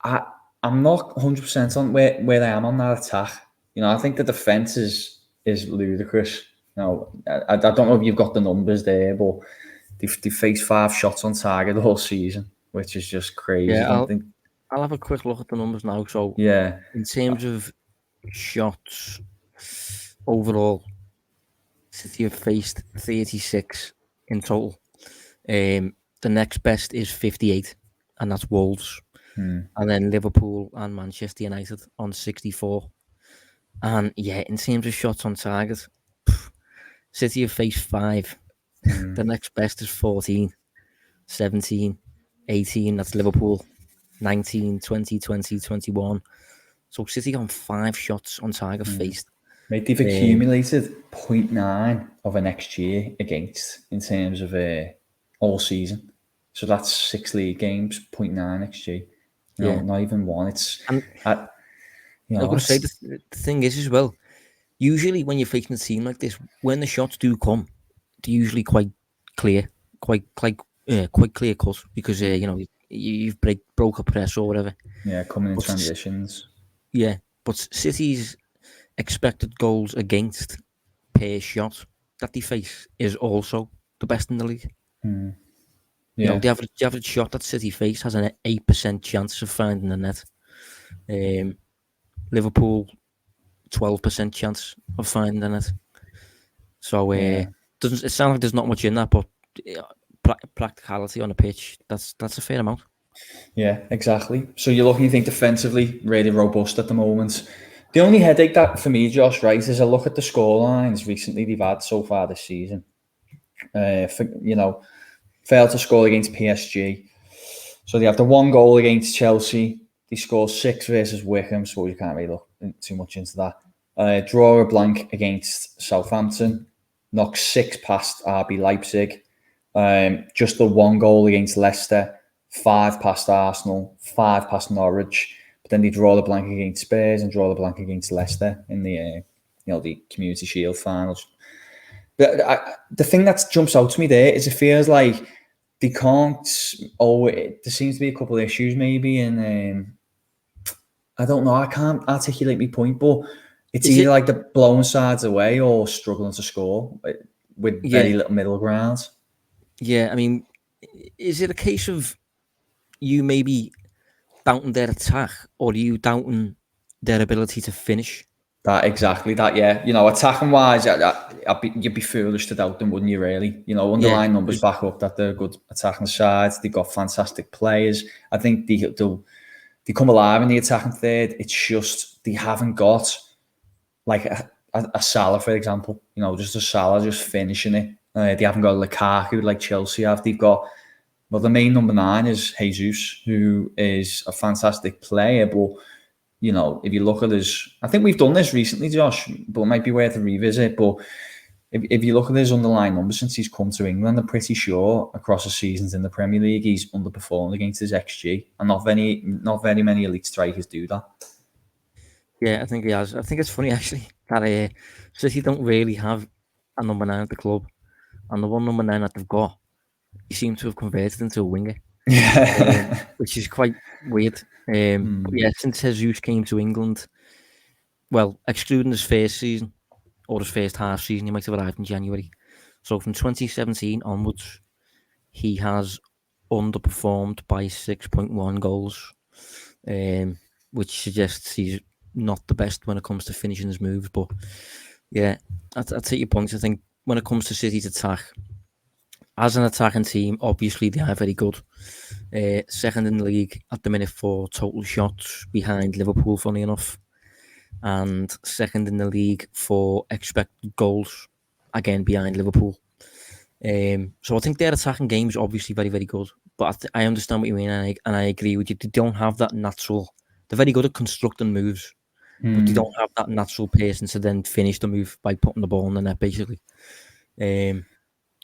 I'm not 100% on where I am on that attack. You know, I think the defence is ludicrous. You know, I don't know if you've got the numbers there, but they faced 5 shots on target the whole season, which is just crazy. Yeah, I'll have a quick look at the numbers now. So yeah, in terms of shots overall, City have faced 36 in total. The next best is 58, and that's Wolves. And then Liverpool and Manchester United on 64. And yeah, in terms of shots on target, City have faced 5. The next best is 14, 17, 18. That's Liverpool. 19, 20, 20, 21. So City on 5 shots on target faced. Mate, they've accumulated 0.9 of an XG against in terms of all season. So that's 6 league games, 0.9 XG. You know, not even one. It's I'm going to say the thing is as well. Usually, when you're facing a team like this, when the shots do come, they're usually quite clear, quite clear cut because you know you've broke a press or whatever. Yeah, coming in transitions. Yeah, but City's expected goals against per shot that they face is also the best in the league. Yeah. You know, the average shot that City face has an 8% chance of finding the net. Liverpool, 12% chance of finding the net. So it sounds like there's not much in that, but practicality on the pitch, that's a fair amount. Yeah, exactly. So you think defensively really robust at the moment. The only headache that for me, Josh, right, is a look at the scorelines recently they've had so far this season. Failed to score against PSG. So they have the 1 goal against Chelsea. They score 6 versus Wickham, so you can't really look too much into that. Draw a blank against Southampton. Knock 6 past RB Leipzig. Just the 1 goal against Leicester. 5 past Arsenal. 5 past Norwich. But then they draw the blank against Spurs and draw the blank against Leicester in the the Community Shield finals. But the thing that jumps out to me there is it feels like they can't. There seems to be a couple of issues maybe, and I don't know. I can't articulate my point, but it's either like they're blowing sides away or struggling to score with very little middle ground. Yeah, I mean, is it a case of you maybe doubting their attack, or are you doubting their ability to finish? Exactly that, yeah. You know, attacking wise, you'd be foolish to doubt them, wouldn't you? Really, you know, underlying numbers back up that they're good attacking sides. They've got fantastic players. I think they come alive in the attacking third. It's just they haven't got like a Salah, for example. You know, just a Salah just finishing it. They haven't got a Lukaku like Chelsea have. They've got. Well, the main number 9 is Jesus, who is a fantastic player. But, you know, if you look at his... I think we've done this recently, Josh, but it might be worth a revisit. But if you look at his underlying numbers since he's come to England, I'm pretty sure across the seasons in the Premier League he's underperformed against his XG, and not very many elite strikers do that. Yeah, I think he has. I think it's funny actually that City don't really have a number 9 at the club, and the one number 9 that they've got, he seems to have converted into a winger, Yeah. which is quite weird. But yeah, since Jesus came to England, well, excluding his first season or his first half season, he might have arrived in January. So from 2017 onwards, he has underperformed by 6.1 goals, which suggests he's not the best when it comes to finishing his moves. But yeah, I'd take your points. I think when it comes to City's attack, as an attacking team, obviously they are very good. Second in the league at the minute for total shots, behind Liverpool, funny enough, and second in the league for expected goals, again behind Liverpool. So I think their attacking game is obviously very, very good. But I understand what you mean, and I agree with you. They don't have that natural. They're very good at constructing moves, but they don't have that natural person to then finish the move by putting the ball in the net, basically.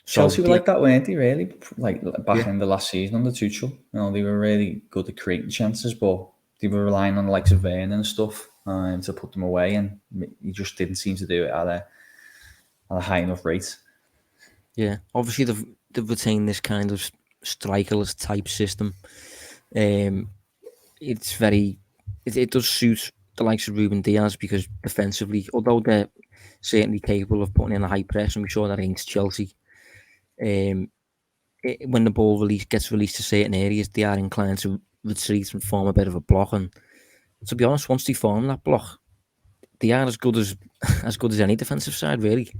Chelsea were like that, weren't they? Really, like back Yeah. in the last season under Tuchel, they were really good at creating chances, but they were relying on the likes of Vernon and stuff to put them away, and he just didn't seem to do it at a high enough rate. Yeah, obviously they've retained this kind of strikerless type system. It's very, it does suit the likes of Ruben Diaz because defensively, although they're certainly capable of putting in a high press, and we saw that against Chelsea. When the ball gets released to certain areas, they are inclined to retreat and form a bit of a block. And to be honest, once they form that block, they are as good as any defensive side, really.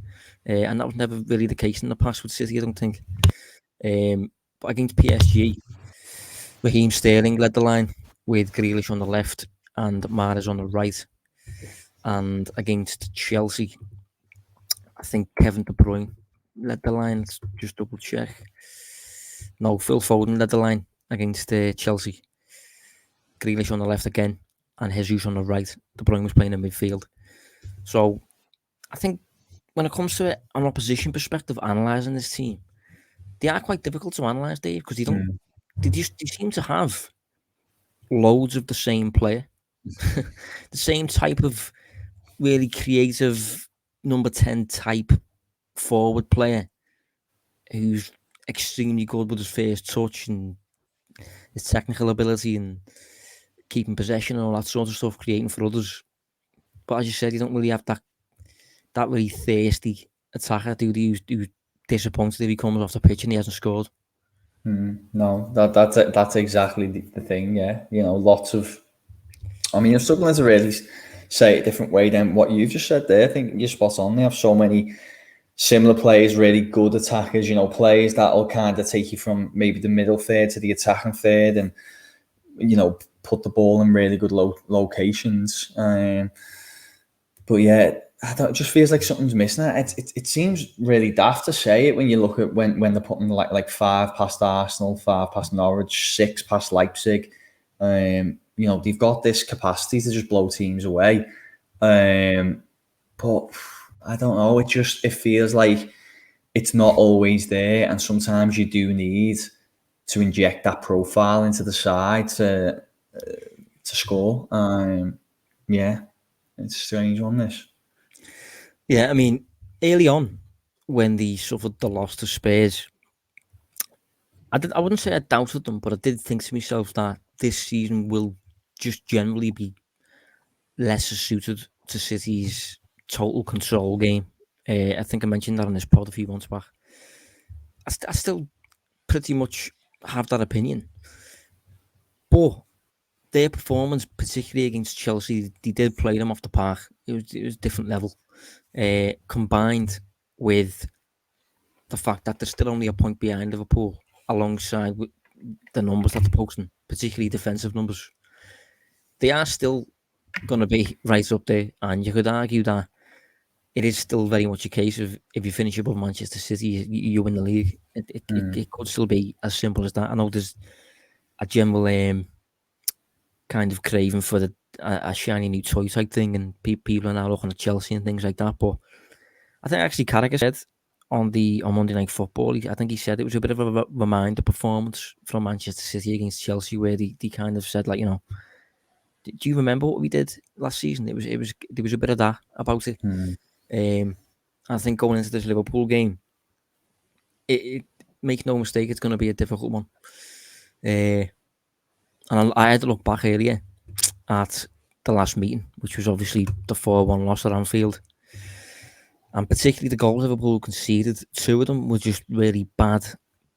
And that was never really the case in the past with City, I don't think. But against PSG, Raheem Sterling led the line with Grealish on the left and Mahrez on the right. And against Chelsea, I think Kevin De Bruyne led the line. Let's just double check. No, Phil Foden led the line against Chelsea. Grealish on the left again, and Jesus on the right. De Bruyne was playing in midfield. So I think when it comes to an opposition perspective, analysing this team, they are quite difficult to analyse, Dave, because they seem to have loads of the same player, the same type of really creative number 10 type forward player who's extremely good with his first touch and his technical ability and keeping possession and all that sort of stuff, creating for others. But as you said, you don't really have that really thirsty attacker who's disappointed if he comes off the pitch and he hasn't scored. No, that's exactly the thing. Yeah, lots of. I mean, you're struggling to really say it a different way than what you've just said there. I think you're spot on. They have so many similar players, really good attackers. Players that'll kind of take you from maybe the middle third to the attacking third, and put the ball in really good locations. But yeah, it just feels like something's missing. It seems really daft to say it when you look at when they're putting like 5 past Arsenal, 5 past Norwich, 6 past Leipzig. They've got this capacity to just blow teams away. But I don't know. It feels like it's not always there, and sometimes you do need to inject that profile into the side to score. Yeah, it's a strange one, this. Yeah, I mean, early on, when they suffered the loss to Spurs, I wouldn't say I doubted them, but I did think to myself that this season will just generally be less suited to City's total control game. I think I mentioned that on this pod a few months back. I still pretty much have that opinion. But their performance, particularly against Chelsea, they did play them off the park. It was a different level. Combined with the fact that they're still only a point behind Liverpool, alongside with the numbers that they're posting, particularly defensive numbers, they are still going to be right up there. And you could argue that it is still very much a case of if you finish above Manchester City, you win the league. It could still be as simple as that. I know there's a general kind of craving for a shiny new toy type thing, and people are now looking at Chelsea and things like that. But I think actually Carragher said on Monday Night Football, I think he said it was a bit of a reminder performance from Manchester City against Chelsea, where they kind of said, like, you know, do you remember what we did last season? There was a bit of that about it. I think going into this Liverpool game, it make no mistake, it's going to be a difficult one. And I had to look back earlier at the last meeting, which was obviously the 4-1 loss at Anfield. And particularly the goals Liverpool conceded, 2 of them were just really bad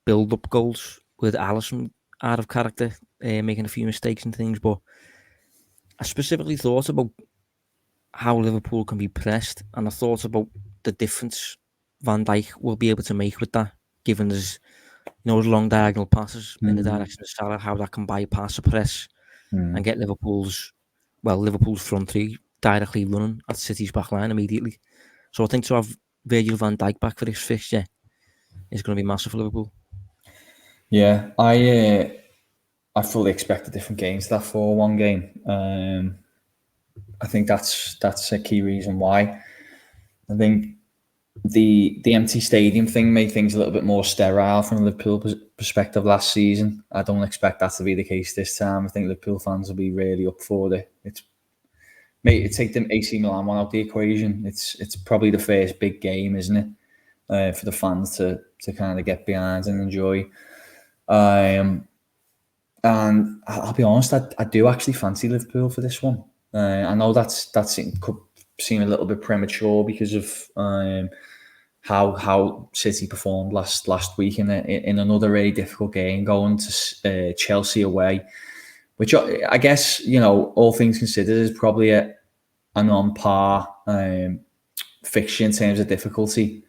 build-up goals, with Alisson out of character, making a few mistakes and things. But I specifically thought about how Liverpool can be pressed, and I thought about the difference Van Dijk will be able to make with that, given there's, you know, those long diagonal passes in the direction of Salah, how that can bypass a press and get Liverpool's front three directly running at City's back line immediately. So I think to have Virgil van Dijk back for this fixture is going to be massive for Liverpool. Yeah, I fully expect a different game to that 4-1 game. I think that's a key reason why. I think the empty stadium thing made things a little bit more sterile from a Liverpool perspective last season. I don't expect that to be the case this time. I think Liverpool fans will be really up for it. Take the AC Milan one out the equation. It's probably the first big game, isn't it, for the fans to kind of get behind and enjoy. And I'll be honest, I do actually fancy Liverpool for this one. I know that could seem a little bit premature because of how City performed last week in another really difficult game, going to Chelsea away, which I guess, you know, all things considered, is probably an on-par fixture in terms of difficulty.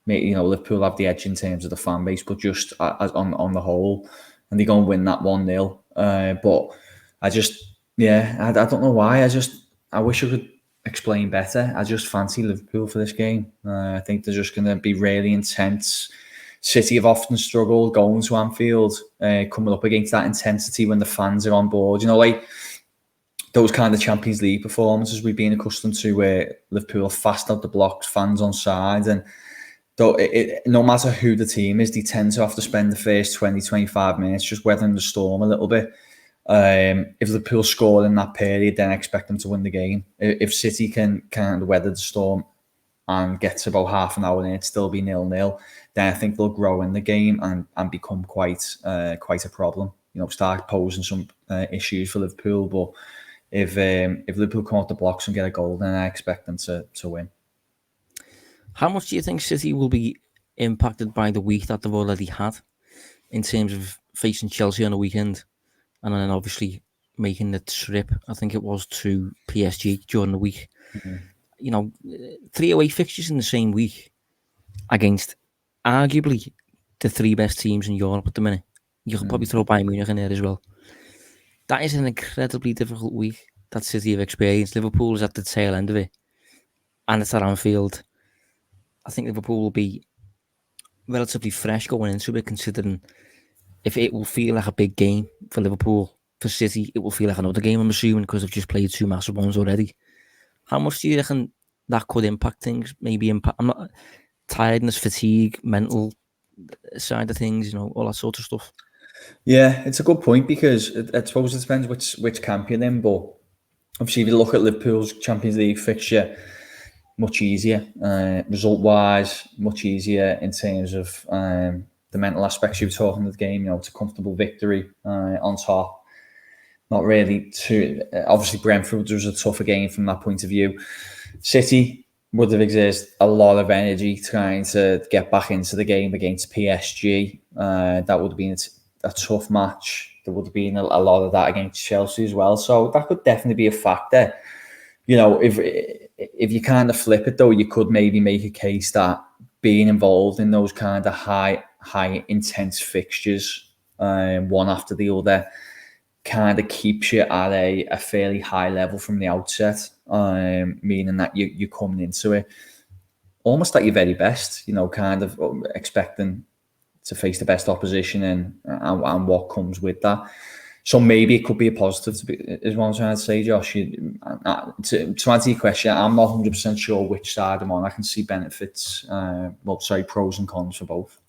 Maybe, you know, Liverpool have the edge in terms of the fan base, but just on the whole, and they go and win that 1-0. But I don't know why. I wish I could explain better. I just fancy Liverpool for this game. I think they're just going to be really intense. City have often struggled going to Anfield, coming up against that intensity when the fans are on board. You know, like those kind of Champions League performances we've been accustomed to, where Liverpool are fast out the blocks, fans on side, and no matter who the team is, they tend to have to spend the first 20-25 minutes just weathering the storm a little bit. If Liverpool score in that period, then I expect them to win the game. If City can kind of weather the storm and get to about half an hour and it'd still be 0-0, then I think they'll grow in the game and become quite a problem. You know, start posing some issues for Liverpool. But if Liverpool come off the blocks and get a goal, then I expect them to win. How much do you think City will be impacted by the week that they've already had, in terms of facing Chelsea on the weekend, and then obviously making the trip, I think it was, to PSG during the week? Mm-hmm. You know, 3 away fixtures in the same week against arguably the 3 best teams in Europe at the minute. You could probably throw Bayern Munich in there as well. That is an incredibly difficult week that City have experienced. Liverpool is at the tail end of it, and it's at Anfield. I think Liverpool will be relatively fresh going into it, considering if it will feel like a big game for Liverpool, for City, it will feel like another game, I'm assuming, because they've just played 2 massive ones already. How much do you reckon that could impact things? Maybe impact, I'm not, tiredness, fatigue, mental side of things, you know, all that sort of stuff. Yeah, it's a good point, because I suppose it depends which camp you're in. But obviously, if you look at Liverpool's Champions League fixture, much easier, result-wise, much easier in terms of the mental aspects you were talking of the game. You know, it's a comfortable victory on top. Not really too. Obviously, Brentford was a tougher game from that point of view. City would have exerted a lot of energy trying to get back into the game against PSG. That would have been a tough match. There would have been a lot of that against Chelsea as well. So that could definitely be a factor. You know, if you kind of flip it though, you could maybe make a case that being involved in those kind of high intense fixtures, one after the other, kind of keeps you at a fairly high level from the outset, meaning that you're coming into it almost at your very best, you know, kind of expecting to face the best opposition and what comes with that. So maybe it could be a positive, is what I'm trying to say, Josh. To answer your question, I'm not 100% sure which side I'm on. I can see benefits, pros and cons for both.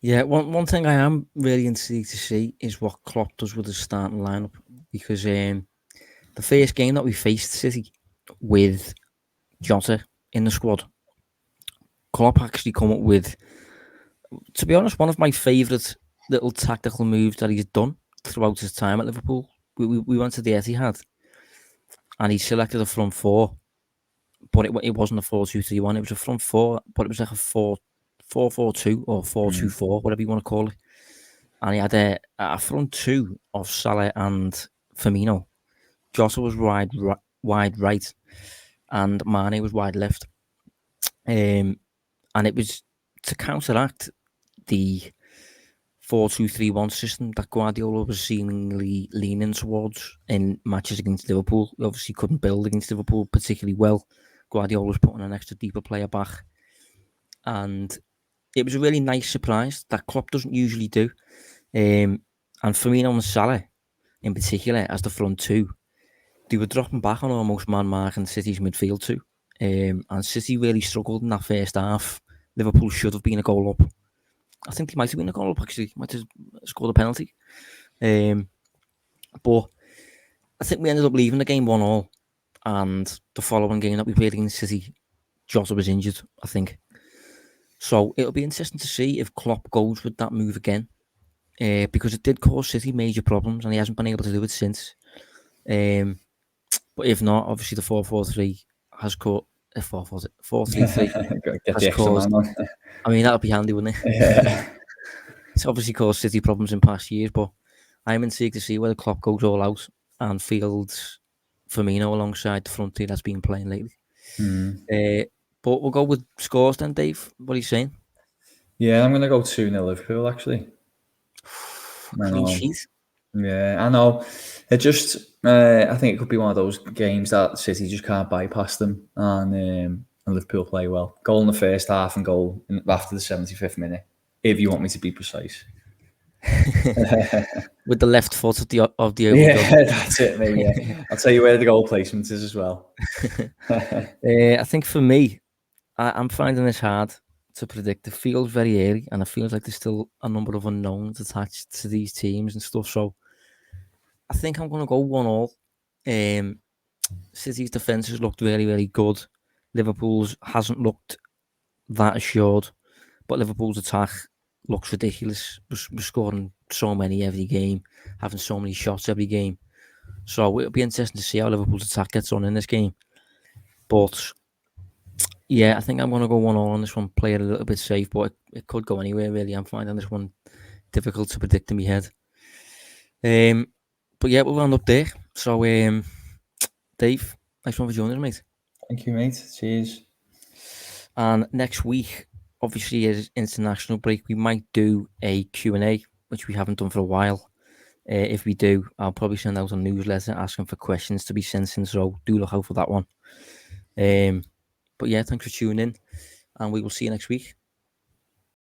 Yeah, one thing I am really intrigued to see is what Klopp does with his starting lineup, because the first game that we faced City with Jota in the squad, Klopp actually come up with, to be honest, one of my favourite little tactical moves that he's done throughout his time at Liverpool. We went to the Etihad and he selected a front four, but it wasn't a 4-2-3-1. It was a front four, but it was like a 4-4-2 or 4-2-4, whatever you want to call it. And he had a front two of Salah and Firmino. Jota was wide right, and Mane was wide left. And it was to counteract the 4-2-3-1 system that Guardiola was seemingly leaning towards in matches against Liverpool. He obviously couldn't build against Liverpool particularly well. Guardiola was putting an extra deeper player back. And it was a really nice surprise that Klopp doesn't usually do. And Firmino and Salah, in particular, as the front two, they were dropping back on almost man-marking City's midfield too. And City really struggled in that first half. Liverpool should have been a goal up. I think they might have been a goal up, actually. Might have scored a penalty. But I think we ended up leaving the game 1-1. And the following game that we played against City, Jota was injured, I think. So it'll be interesting to see if Klopp goes with that move again. Because it did cause City major problems and he hasn't been able to do it since. But if not, obviously the 4-4-3 has caught 4-3-3 has caused. I mean, that would be handy, wouldn't it? Yeah. It's obviously caused City problems in past years, but I'm intrigued to see whether Klopp goes all out and fields Firmino alongside the front three that's been playing lately. But we'll go with scores then, Dave. What are you saying? Yeah, I'm going to go 2-0 Liverpool, actually. Clean sheet. Yeah, I know. It just, I think it could be one of those games that City just can't bypass them, and Liverpool play well. Goal in the first half and goal after the 75th minute, if you want me to be precise. With the left foot of the yeah, that's it, mate. Yeah. I'll tell you where the goal placement is as well. I think for me, I'm finding this hard to predict. It feels very early, and it feels like there's still a number of unknowns attached to these teams and stuff. So I think I'm going to go 1-1. City's defence has looked very, very good. Liverpool's hasn't looked that assured, but Liverpool's attack looks ridiculous. We're scoring so many every game, having so many shots every game. So it'll be interesting to see how Liverpool's attack gets on in this game. But yeah, I think I'm going to go 1-1 on this one, play it a little bit safe, but it could go anywhere, really. I'm finding this one difficult to predict in my head. But yeah, we'll round up there. So, Dave, nice one for joining us, mate. Thank you, mate. Cheers. And next week, obviously, is international break. We might do a Q&A, which we haven't done for a while. If we do, I'll probably send out a newsletter asking for questions to be sent in, so do look out for that one. But yeah, thanks for tuning in, and we will see you next week.